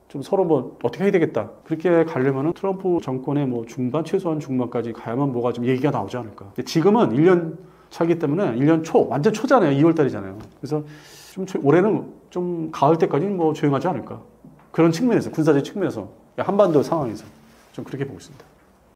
좀 서로 뭐 어떻게 해야 되겠다. 그렇게 가려면은 트럼프 정권의 뭐 최소한 중반까지 가야만 뭐가 좀 얘기가 나오지 않을까. 근데 지금은 1년 차기 때문에 1년 초, 완전 초잖아요. 2월 달이잖아요. 그래서 좀 올해는 좀 가을 때까지는 뭐 조용하지 않을까. 그런 측면에서, 군사적 측면에서, 한반도 상황에서 좀 그렇게 보고 있습니다.